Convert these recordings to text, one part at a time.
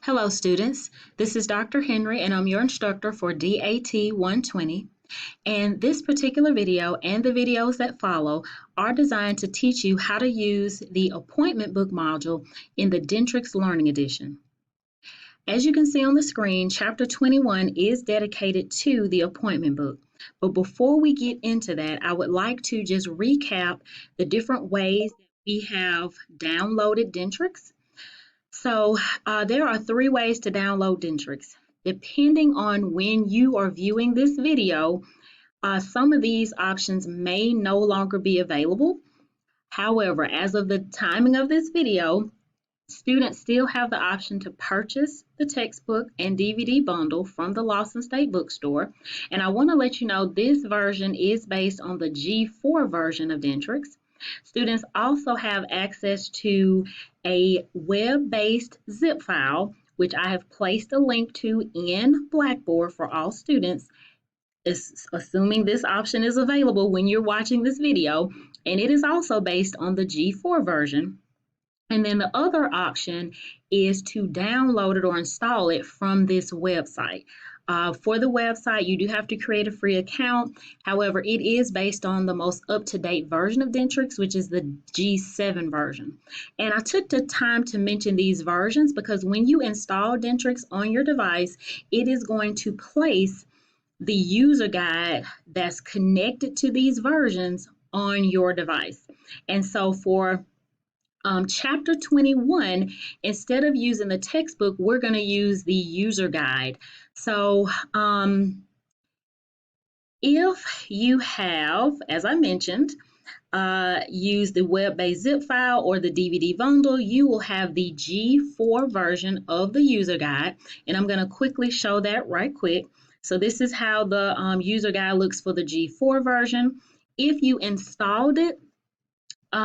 Hello students, this is Dr. Henry and I'm your instructor for DAT 120. And this particular video and the videos that follow are designed to teach you how to use the appointment book module in the Dentrix Learning Edition. As you can see on the screen, Chapter 21 is dedicated to the appointment book. But before we get into that, I would like to just recap the different ways that we have downloaded Dentrix. So there are 3 ways to download Dentrix. Depending on when you are viewing this video, some of these options may no longer be available. However, as of the timing of this video, students still have the option to purchase the textbook and DVD bundle from the Lawson State Bookstore. And I want to let you know this version is based on the G4 version of Dentrix. Students also have access to a web-based zip file, which I have placed a link to in Blackboard for all students, assuming this option is available when you're watching this video, and it is also based on the G4 version. And then the other option is to download it or install it from this website. For the website, you do have to create a free account. However, it is based on the most up-to-date version of Dentrix, which is the G7 version. And I took the time to mention these versions because when you install Dentrix on your device, it is going to place the user guide that's connected to these versions on your device. And so for Chapter 21, instead of using the textbook, we're going to use the user guide. So if you have, as I mentioned, used the web-based zip file or the DVD bundle, you will have the G4 version of the user guide. And I'm going to quickly show that right quick. So this is how the user guide looks for the G4 version. If you installed it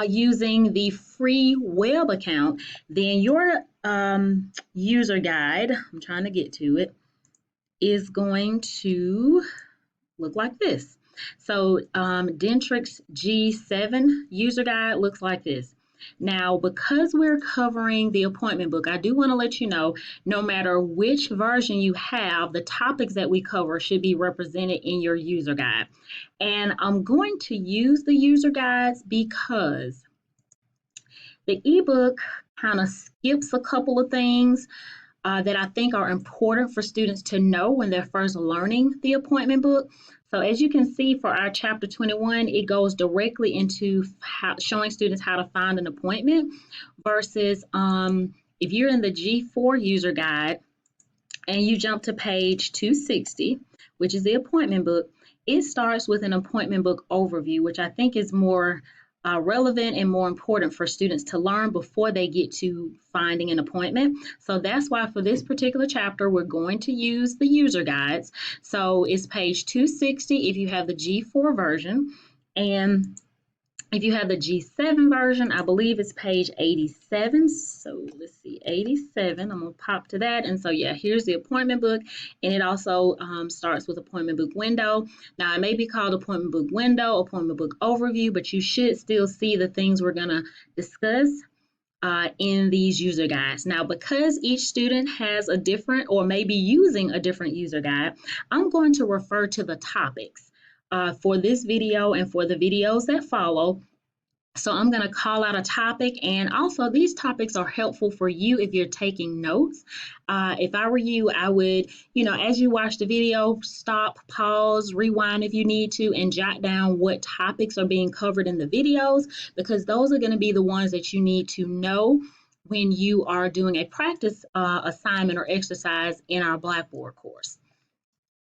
using the free web account, then your user guide, I'm trying to get to it, is going to look like this. So Dentrix G7 user guide looks like this. Now, because we're covering the appointment book, I do want to let you know, no matter which version you have, the topics that we cover should be represented in your user guide. And I'm going to use the user guides because the ebook kind of skips a couple of things that I think are important for students to know when they're first learning the appointment book. So as you can see for our Chapter 21, it goes directly into showing students how to find an appointment versus if you're in the G4 user guide and you jump to page 260, which is the appointment book, it starts with an appointment book overview, which I think is more relevant and more important for students to learn before they get to finding an appointment. So that's why for this particular chapter, we're going to use the user guides. So it's page 260 if you have the G4 version, and if you have the G7 version, I believe it's page 87. So let's see, 87. I'm going to pop to that. And so, yeah, here's the appointment book. And it also starts with appointment book window. Now, it may be called appointment book window, appointment book overview, but you should still see the things we're going to discuss in these user guides. Now, because each student has a different or may be using a different user guide, I'm going to refer to the topics for this video and for the videos that follow. So I'm going to call out a topic, and also these topics are helpful for you if you're taking notes. If I were you, I would, as you watch the video, stop, pause, rewind if you need to, and jot down what topics are being covered in the videos, because those are going to be the ones that you need to know when you are doing a practice assignment or exercise in our Blackboard course.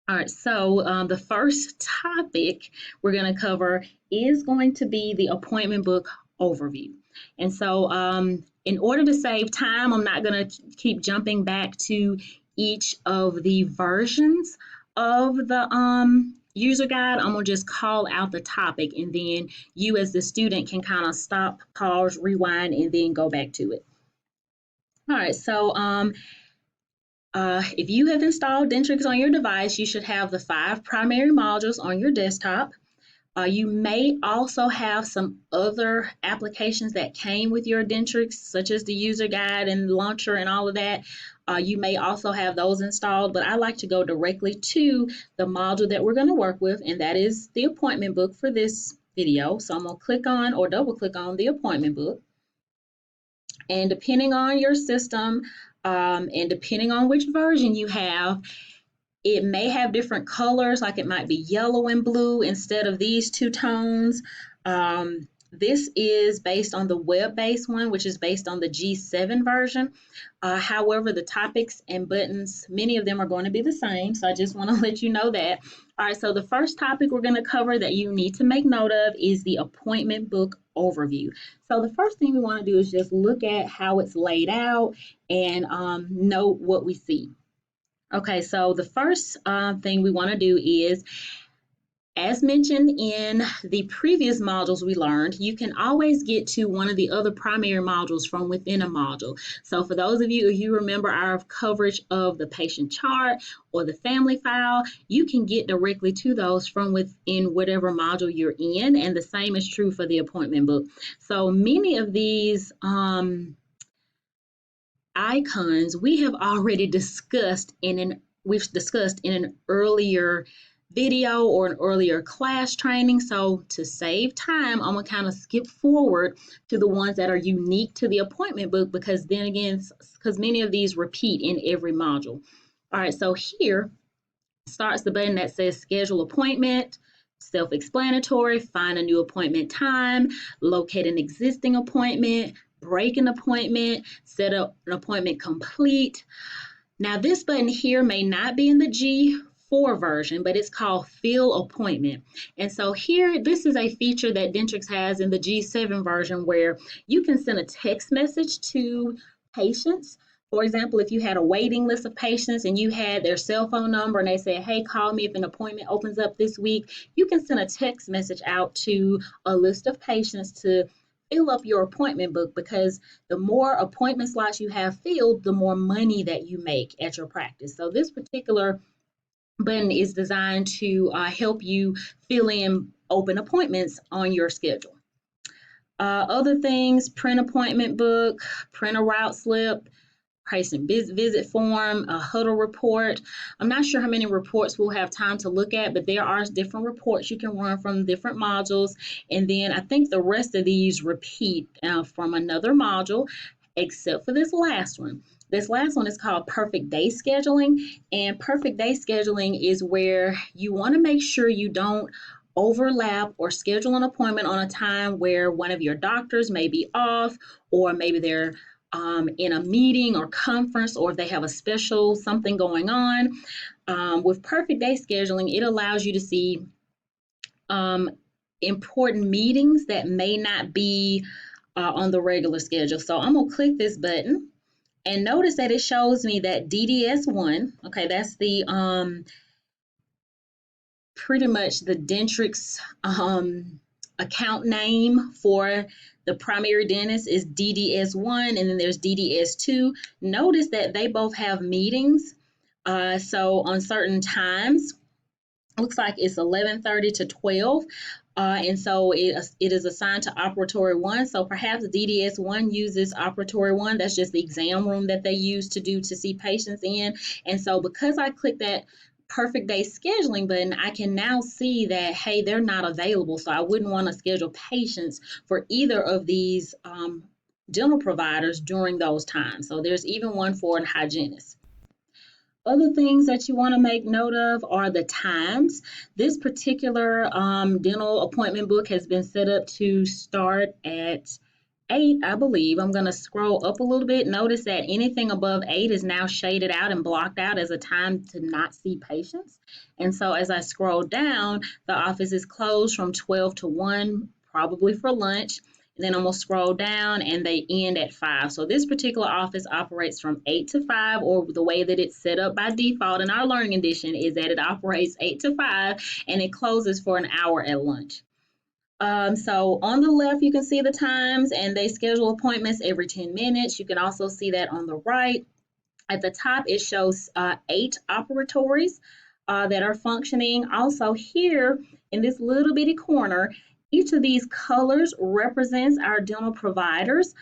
All right, so the first topic we're going to cover is going to be the appointment book overview. And so in order to save time, I'm not going to keep jumping back to each of the versions of the user guide. I'm going to just call out the topic, and then you as the student can kind of stop, pause, rewind, and then go back to it. All right, so if you have installed Dentrix on your device, you should have the 5 primary modules on your desktop. You may also have some other applications that came with your Dentrix, such as the user guide and launcher and all of that. You may also have those installed, but I like to go directly to the module that we're going to work with, and that is the appointment book for this video. So I'm going to click on or double click on the appointment book. And depending on your system and depending on which version you have, it may have different colors, like it might be yellow and blue instead of these two tones. This is based on the web-based one, which is based on the G7 version. However, the topics and buttons, many of them are going to be the same. So I just want to let you know that. All right, so the first topic we're going to cover that you need to make note of is the appointment book overview. So the first thing we want to do is just look at how it's laid out and note what we see. Okay, so the first thing we want to do is, as mentioned in the previous modules we learned, you can always get to one of the other primary modules from within a module. So for those of you, if you remember our coverage of the patient chart or the family file, you can get directly to those from within whatever module you're in, and the same is true for the appointment book. So many of these icons we have already discussed in an earlier video or an earlier class training. So to save time, I'm gonna kind of skip forward to the ones that are unique to the appointment book, because then again, because many of these repeat in every module. All right, so here starts the button that says schedule appointment. Self-explanatory: find a new appointment time, locate an existing appointment, break an appointment, set up an appointment complete. Now this button here may not be in the G4 version, but it's called fill appointment. And so here, this is a feature that Dentrix has in the G7 version where you can send a text message to patients. For example, if you had a waiting list of patients and you had their cell phone number and they said, hey, call me if an appointment opens up this week, you can send a text message out to a list of patients to fill up your appointment book, because the more appointment slots you have filled, the more money that you make at your practice. So this particular button is designed to help you fill in open appointments on your schedule. Other things: print appointment book, print a route slip, patient visit form, a huddle report. I'm not sure how many reports we'll have time to look at, but there are different reports you can run from different modules. And then I think the rest of these repeat from another module, except for this last one. This last one is called Perfect Day Scheduling. And Perfect Day Scheduling is where you want to make sure you don't overlap or schedule an appointment on a time where one of your doctors may be off, or maybe they're in a meeting or conference, or if they have a special something going on. With Perfect Day Scheduling, it allows you to see important meetings that may not be on the regular schedule. So I'm going to click this button and notice that it shows me that DDS1, okay, that's the pretty much the Dentrix account name for the primary dentist is DDS1, and then there's DDS2. Notice that they both have meetings. So on certain times, looks like it's 11:30 to 12. And so it is assigned to operatory 1. So perhaps DDS1 uses operatory 1. That's just the exam room that they use to see patients in. And so because I clicked that Perfect Day Scheduling button, I can now see that, hey, they're not available. So I wouldn't want to schedule patients for either of these dental providers during those times. So there's even one for a hygienist. Other things that you want to make note of are the times. This particular dental appointment book has been set up to start at 8, I believe. I'm going to scroll up a little bit. Notice that anything above 8 is now shaded out and blocked out as a time to not see patients. And so as I scroll down, the office is closed from 12 to 1, probably for lunch. And then I'm going to scroll down and they end at 5. So this particular office operates from 8 to 5, or the way that it's set up by default in our learning edition is that it operates 8 to 5 and it closes for an hour at lunch. So on the left, you can see the times, and they schedule appointments every 10 minutes. You can also see that on the right. At the top, it shows 8 operatories. that are functioning. Also here in this little bitty corner, each of these colors represents our dental providers.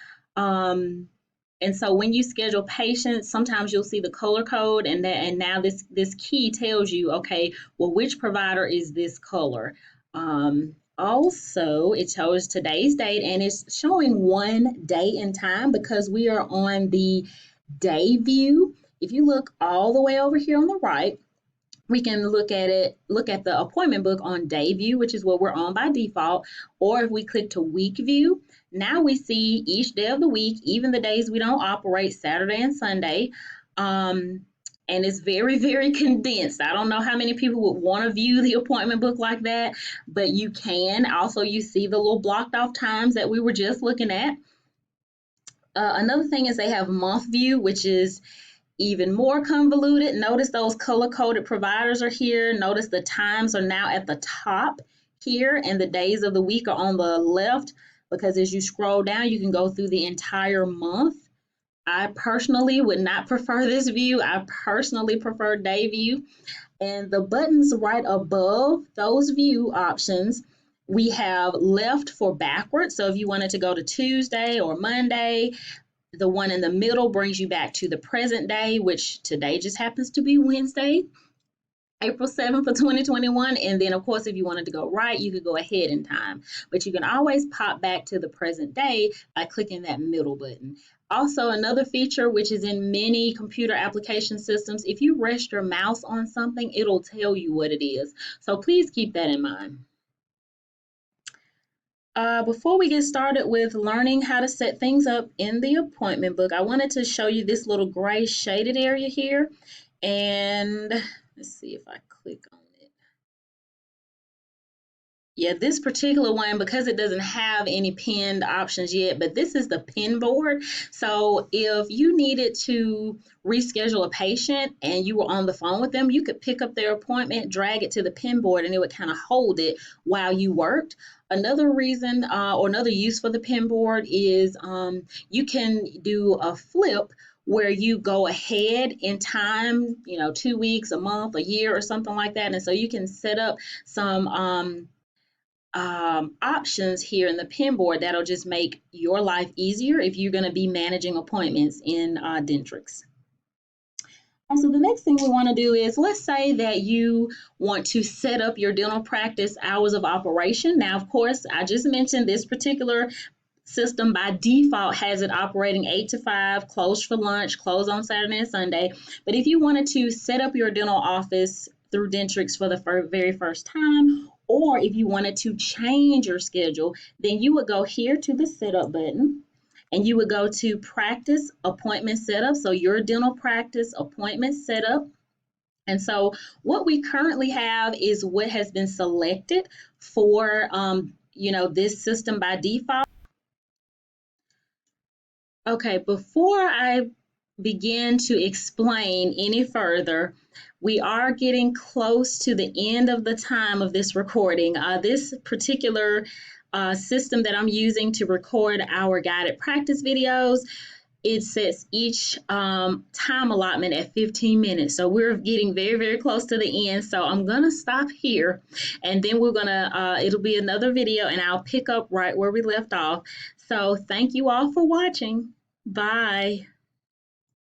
And so when you schedule patients, sometimes you'll see the color code, and now this key tells you, okay, well, which provider is this color? Also, it shows today's date, and it's showing one day and time because we are on the day view. If you look all the way over here on the right, we can look at the appointment book on day view, which is what we're on by default. Or if we click to week view, now we see each day of the week, even the days we don't operate, Saturday and Sunday. And it's very, very condensed. I don't know how many people would want to view the appointment book like that, but you can. Also, you see the little blocked off times that we were just looking at. Another thing is they have month view, which is even more convoluted. Notice those color-coded providers are here. Notice the times are now at the top here, and the days of the week are on the left, because as you scroll down, you can go through the entire month. I personally would not prefer this view. I personally prefer day view. And the buttons right above those view options, we have left for backwards. So if you wanted to go to Tuesday or Monday, the one in the middle brings you back to the present day, which today just happens to be Wednesday, April 7th of 2021. And then, of course, if you wanted to go right, you could go ahead in time. But you can always pop back to the present day by clicking that middle button. Also, another feature, which is in many computer application systems, if you rest your mouse on something, it'll tell you what it is. So please keep that in mind. Before we get started with learning how to set things up in the appointment book, I wanted to show you this little gray shaded area here. And let's see if I click on it. Yeah, this particular one, because it doesn't have any pinned options yet, but this is the pin board. So if you needed to reschedule a patient and you were on the phone with them, you could pick up their appointment, drag it to the pin board, and it would kind of hold it while you worked. Another reason or another use for the pin board is you can do a flip where you go ahead in time, 2 weeks, a month, a year, or something like that. And so you can set up some options here in the pin board that'll just make your life easier if you're going to be managing appointments in Dentrix. And so the next thing we want to do is, let's say that you want to set up your dental practice hours of operation. Now, of course, I just mentioned this particular system by default has it operating 8 to 5, closed for lunch, closed on Saturday and Sunday. But if you wanted to set up your dental office through Dentrix for the very first time, or if you wanted to change your schedule, then you would go here to the setup button, and you would go to practice appointment setup. So your dental practice appointment setup. And so what we currently have is what has been selected for this system by default. Okay, before I begin to explain any further, we are getting close to the end of the time of this recording. This particular system that I'm using to record our guided practice videos, it sets each time allotment at 15 minutes. So we're getting very, very close to the end. So I'm going to stop here, and then we're going to, it'll be another video, and I'll pick up right where we left off. So thank you all for watching. Bye.